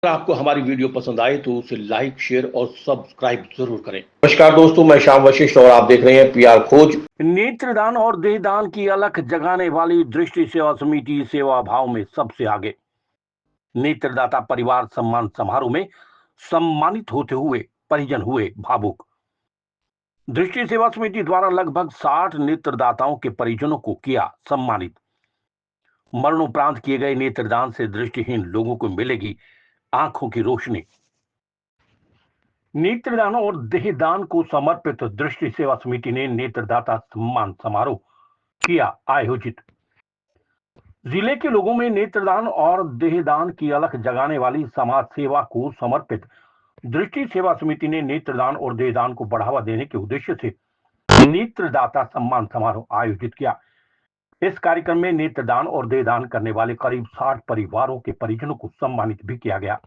अगर आपको हमारी वीडियो पसंद आए तो उसे लाइक, शेयर और सब्सक्राइब जरूर करें। नमस्कार दोस्तों, मैं श्याम वशिष्ठ और आप देख रहे हैं पीआर खोज। नेत्रदान और देहदान की अलख जगाने वाली दृष्टि सेवा समिति सेवा भाव में सबसे आगे। नेत्रदाता परिवार सम्मान समारोह में सम्मानित होते हुए परिजन हुए भावुक। दृष्टि सेवा समिति द्वारा लगभग 60 नेत्रदाताओं के परिजनों को किया सम्मानित। मरणोपरांत किए गए नेत्रदान से दृष्टिहीन लोगों को मिलेगी आंखों की रोशनी। नेत्रदान और देहदान को समर्पित दृष्टि सेवा समिति ने नेत्रदाता सम्मान समारोह किया आयोजित। जिले के लोगों में नेत्रदान और देहदान की अलख जगाने वाली समाज सेवा को समर्पित दृष्टि सेवा समिति ने नेत्रदान और देहदान को बढ़ावा देने के उद्देश्य से नेत्रदाता सम्मान समारोह आयोजित किया। इस कार्यक्रम में नेत्रदान और देहदान करने वाले करीब 60 परिवारों के परिजनों को सम्मानित भी किया गया।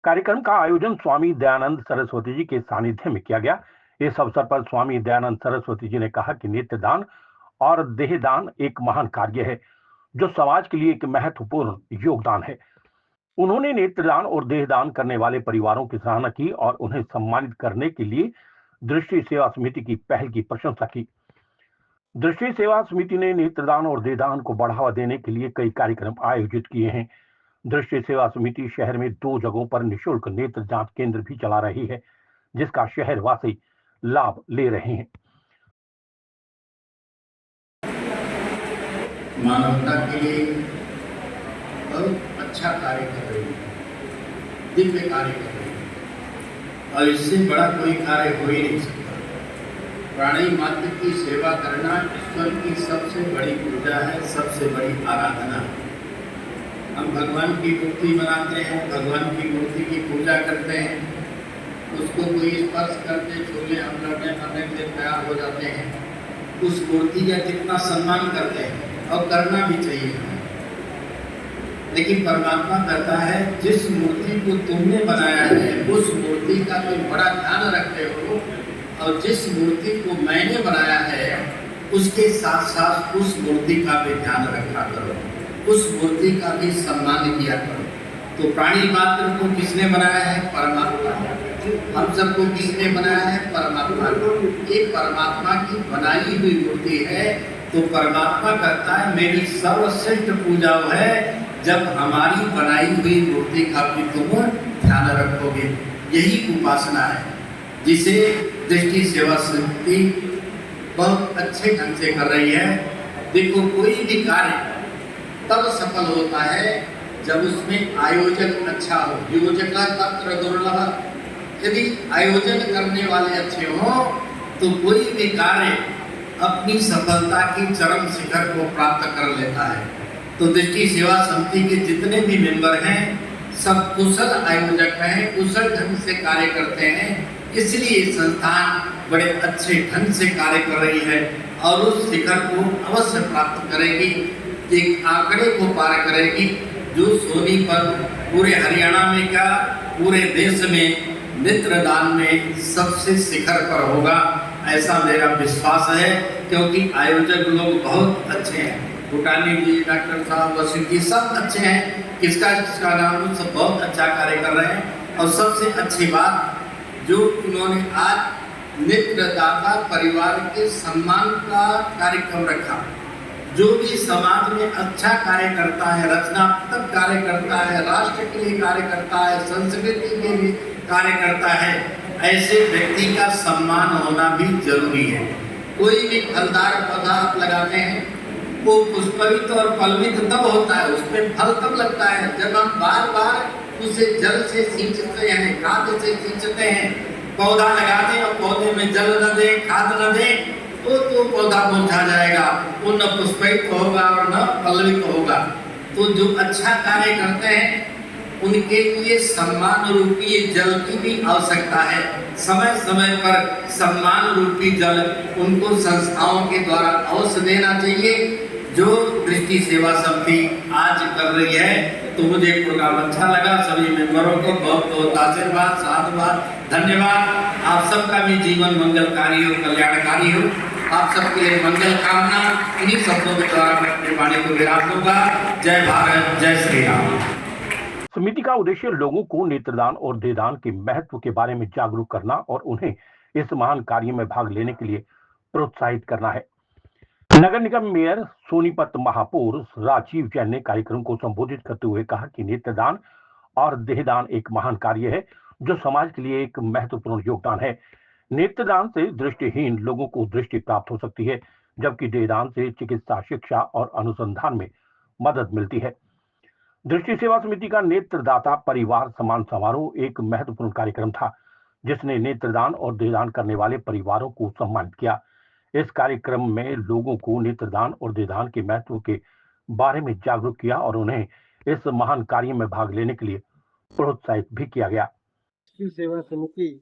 कार्यक्रम का आयोजन स्वामी दयानंद सरस्वती जी के सानिध्य में किया गया। इस अवसर पर स्वामी दयानंद सरस्वती जी ने कहा कि नेत्रदान और देहदान एक महान कार्य है जो समाज के लिए एक महत्वपूर्ण योगदान है। उन्होंने नेत्रदान और देहदान करने वाले परिवारों की सराहना की और उन्हें सम्मानित करने के लिए दृष्टि सेवा समिति की पहल की प्रशंसा की। दृष्टि सेवा समिति ने नेत्रदान और देहदान को बढ़ावा देने के लिए कई कार्यक्रम आयोजित किए हैं। दृष्टि सेवा समिति शहर में 2 जगहों पर निःशुल्क नेत्र जांच केंद्र भी चला रही है, जिसका शहरवासी लाभ ले रहे हैं। मानवता के लिए बहुत अच्छा कार्य कर रही है, दिव्य कार्य कर रही है और इससे बड़ा कोई कार्य हो ही नहीं सकता। प्राणी मात्र की सेवा करना ईश्वर की सबसे बड़ी पूजा है, सबसे बड़ी आराधना है। हम भगवान की मूर्ति बनाते हैं, भगवान की मूर्ति की पूजा करते हैं, उसको कोई स्पर्श करते छूले हम लड़ने मरने के तैयार हो जाते हैं, उस मूर्ति का कितना सम्मान करते हैं और करना भी चाहिए। लेकिन परमात्मा कहता है जिस मूर्ति को तुमने बनाया है उस मूर्ति का तुम बड़ा ध्यान रखते हो और जिस मूर्ति को मैंने बनाया है उसके साथ साथ उस मूर्ति का भी ध्यान रखा करो, उस मूर्ति का भी सम्मान किया करो। तो प्राणी मात्र को किसने बनाया है? परमात्मा। हम सबको किसने बनाया है? परमात्मा। ये परमात्मा की बनाई हुई मूर्ति है। तो परमात्मा कहता है मेरी सर्वश्रेष्ठ पूजा है जब हमारी बनाई हुई मूर्ति का भी तुम ध्यान रखोगे। यही उपासना है जिसे दृष्टि सेवा समिति बहुत अच्छे ढंग से कर रही है। देखो, कोई भी कार्य तब सफल होता है जब उसमें आयोजन अच्छा हो। योजना तंत्र दुर्लभ। यदि आयोजन करने वाले अच्छे हों तो कोई भी कार्य अपनी सफलता की चरम शिखर को प्राप्त कर लेता है। तो दृष्टि सेवा समिति के जितने भी मेंबर हैं सब कुशल आयोजक हैं, कुशल ढंग से कार्य करते हैं। इसलिए संस्थान बड़े अच्छे ढंग से कार्य कर रही है और उस शिखर को अवश्य प्राप्त करेगी, एक आंकड़े को पार करेगी जो सोनी पर पूरे हरियाणा में क्या पूरे देश में नेत्रदान में सबसे शिखर पर होगा, ऐसा मेरा विश्वास है, क्योंकि आयोजक लोग बहुत अच्छे हैं। भूटानी जी, डॉक्टर साहब, वसीम जी सब अच्छे हैं, किसका नाम, सब बहुत अच्छा कार्य कर रहे हैं। और सबसे अच्छी बात जो उन्होंने आज नेत्रदाता परिवार के सम्मान का कार्यक्रम रखा। जो भी समाज में अच्छा कार्य करता है, रचनात्मक कार्य करता है, राष्ट्र के लिए कार्य करता है, संस्कृति के लिए कार्य करता है, ऐसे व्यक्ति का सम्मान होना भी जरूरी है। कोई भी फलदार पौधा आप लगाते हैं, वो पुष्पित और फलित तब होता है, उसमें फल तब लगता है जब हम बार बार उसे जल से सींचते हैं, खाद से सींचते हैं। पौधा लगाते हैं और पौधे में जल न दें, खाद न दें, तो पौधा मुरझा जाएगा, वो न पुष्पित होगा और न पल्लवित होगा। तो जो अच्छा कार्य करते हैं उनके लिए सम्मान रूपी जल की भी आवश्यकता है। समय समय पर सम्मान रूपी जल उनको संस्थाओं के द्वारा अवश्य देना चाहिए, जो दृष्टि सेवा समिति आज कर रही है। तो मुझे प्रोग्राम अच्छा लगा। सभी मेंबरों को बहुत बहुत आशीर्वाद, साधुवाद, धन्यवाद। आप सबका भी जीवन मंगलकारी हो, कल्याणकारी हो। आप सबके लिए मंगल कामना। इन्हीं शब्दों के द्वारा मैं अपनी वाणी को विराम दूंगा। जय भारत, जय श्री राम। समिति का उद्देश्य लोगों को नेत्रदान और देहदान के महत्व के बारे में जागरूक करना और उन्हें इस महान कार्य में भाग लेने के लिए प्रोत्साहित करना है। नगर निगम मेयर सोनीपत महापौर राजीव जैन ने कार्यक्रम को संबोधित करते हुए कहा कि नेत्रदान और देहदान एक महान कार्य है जो समाज के लिए एक महत्वपूर्ण योगदान है। नेत्रदान से दृष्टिहीन लोगों को दृष्टि प्राप्त हो सकती है, जबकि देहदान से चिकित्सा, शिक्षा और अनुसंधान में मदद मिलती है। दृष्टि सेवा समिति का नेत्रदाता परिवार सम्मान समारोह एक महत्वपूर्ण कार्यक्रम था, जिसने नेत्रदान और देहदान करने वाले परिवारों को सम्मानित किया। इस कार्यक्रम में लोगों को नेत्रदान और देहदान के महत्व के बारे में जागरूक किया और उन्हें इस महान कार्य में भाग लेने के लिए प्रोत्साहित भी किया गया। सेवा समिति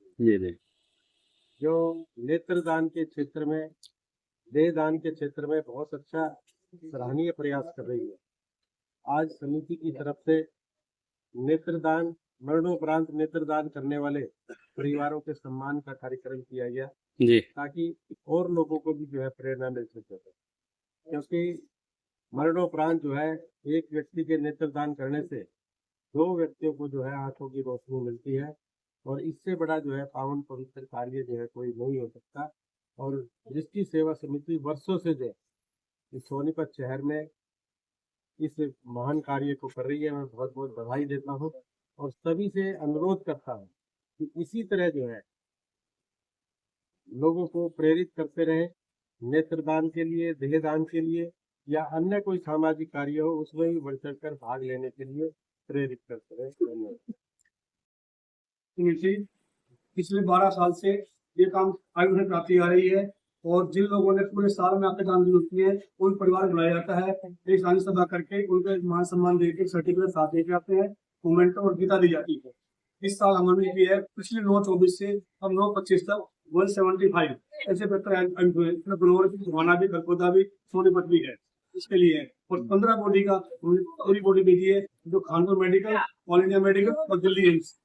जो नेत्रदान के क्षेत्र में, देहदान के क्षेत्र में बहुत अच्छा सराहनीय प्रयास कर रही है। आज समिति की तरफ से नेत्रदान, मरणोपरांत नेत्रदान करने वाले परिवारों के सम्मान का कार्यक्रम किया गया जी, ताकि और लोगों को भी जो है प्रेरणा मिल सके। क्योंकि मरणोपरांत जो है एक व्यक्ति के नेत्रदान करने से 2 व्यक्तियों को जो है आंखों की रोशनी मिलती है, और इससे बड़ा जो है पावन पवित्र कार्य जो है कोई नहीं हो सकता। और दृष्टि सेवा समिति वर्षों से जो इस सोनीपत शहर में इस महान कार्य को कर रही है। मैं बहुत बहुत बधाई देता हूँ और सभी से अनुरोध करता हूँ कि इसी तरह जो है लोगों को प्रेरित करते रहे, नेत्रदान के लिए, देहदान के लिए या अन्य कोई सामाजिक कार्य हो उसमें भी बढ़ चढ़कर भाग लेने के लिए प्रेरित करते रहे। धन्यवाद। पिछले 12 साल से ये काम आयोजन कराती आ रही है, और जिन लोगों ने पूरे साल में आपके दान दिए हैं उन परिवार बुलाया जाता है, एक सानी सभा करके उनको मान सम्मान देकर सर्टिफिकेट साथ लेके आते हैं, मूवमेंट और गीता दी जाती है। इस साल हमने की है, पिछले 9/24 से अब 9/25 तक 175 ऐसे घुमाना भी, खरगोदा भी, सोनीपत भी है इसके लिए। और 15 बॉडी का पूरी बॉडी भेजी है, जो Kanpur medical, all India medical और दिल्ली एम्स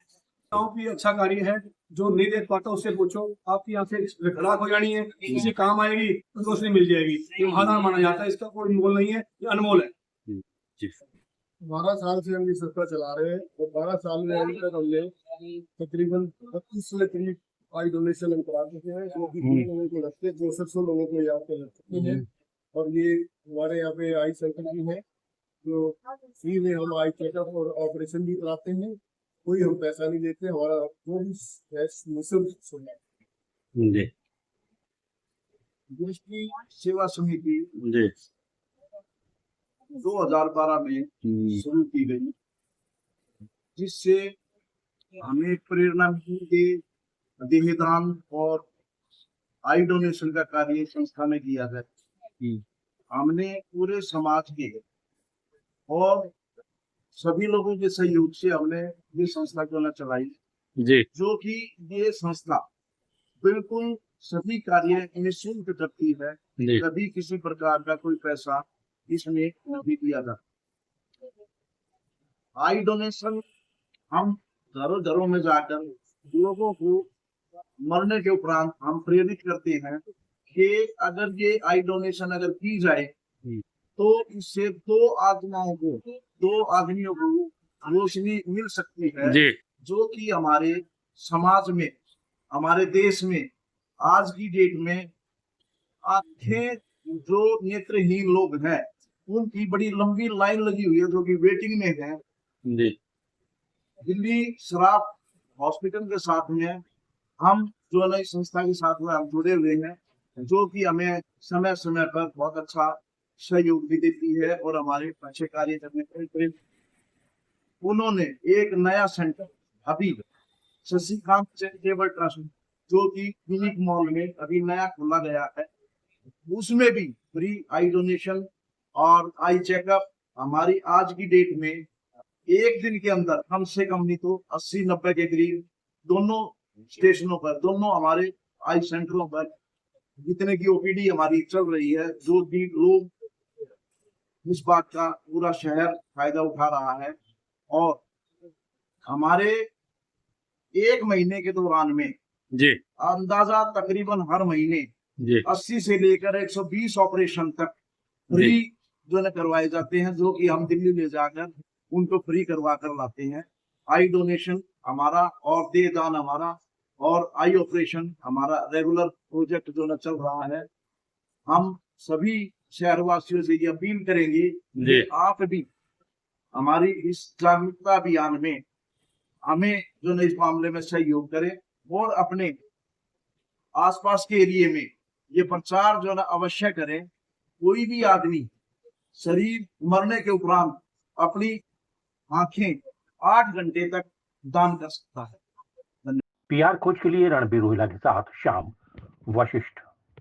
की अच्छा कार्य है। जो नहीं देख पाता उससे पूछो, आपकी आंखें खराब हो जानी है, किसी काम आएगी तो रोशनी मिल जाएगी। ये महादान माना जाता है, इसका कोई मोल नहीं है, ये अनमोल है। 12 साल से हम ये संस्था चला रहे हैं, और 12 साल में अभी तक हमने तकरीबन 25 से करीब आई डोनेशन हम करा चुके हैं, जो कि 3 लोगों को लगते हैं, 64 लोगों को यहाँ पे लग चुके हैं। और ये हमारे यहाँ पे आई सेंटर भी है, जो फ्री में हम आई चेकअप और ऑपरेशन भी कराते हैं, कोई हम पैसा नहीं लेते, हमारा जो भी निःशुल्क है। दृष्टि सेवा समिति 2012 में शुरू की गई, जिससे हमें प्रेरणा मिली कि देहदान और आई डोनेशन का कार्य संस्था में किया जाए। हमने पूरे समाज के और सभी लोगों के सहयोग से हमने ये संस्था क्यों न चलाई जी, जो कि ये संस्था बिल्कुल सभी कार्य निःशुल्क करती है, कभी किसी प्रकार का कोई पैसा इसमें नहीं दिया जाता। आई डोनेशन हम घरों घरों में जाकर लोगों को मरने के उपरांत हम प्रेरित करते हैं कि अगर ये आई डोनेशन अगर की जाए तो इससे दो आदमियों को रोशनी मिल सकती है जो कि हमारे समाज में, हमारे देश में आज की डेट में आंखें जो नेत्रहीन लोग हैं उनकी बड़ी लंबी लाइन लगी हुई है जो कि वेटिंग में है। दिल्ली शराब हॉस्पिटल के साथ में हम जो नई संस्था के साथ में हम जुड़े हुए हैं जो कि हमें समय समय पर बहुत अच्छा सहयोग भी देती है और हमारे अच्छे कार्य करने के उन्होंने एक नया सेंटर अभी शशिकांत चैरिटेबल ट्रस्ट जो कि क्लिनिक मॉल में अभी नया खोला गया है, उसमें भी फ्री आई डोनेशन और आई चेकअप हमारी आज की डेट में एक दिन के अंदर कम से कम नहीं तो 80-90 के करीब दोनों स्टेशनों पर, दोनों हमारे आई सेंटरों पर जितने की ओपीडी हमारी चल रही है, जो भी लोग इस बात का पूरा शहर फायदा उठा रहा है। और हमारे एक महीने के दौरान में अंदाजा तकरीबन हर महीने 80 से लेकर 120 ऑपरेशन तक फ्री जो न करवाए जाते हैं, जो कि हम दिल्ली ले जाकर उनको फ्री करवा कर लाते हैं। आई डोनेशन हमारा और देह दान हमारा और आई ऑपरेशन हमारा रेगुलर प्रोजेक्ट जो न चल रहा है। हम सभी शहरवासियों से ये अपील करेंगे कि आप भी हमारी इस जागरूकता अभियान में हमें जो न इस मामले में सहयोग करें और अपने आसपास के एरिया में ये प्रचार जो न अवश्य करें। कोई भी आदमी शरीर मरने के उपरांत अपनी आंखें 8 घंटे तक दान कर सकता है। पीआर खोज के लिए रणबीर रोहिला के साथ श्याम वशिष्ठ।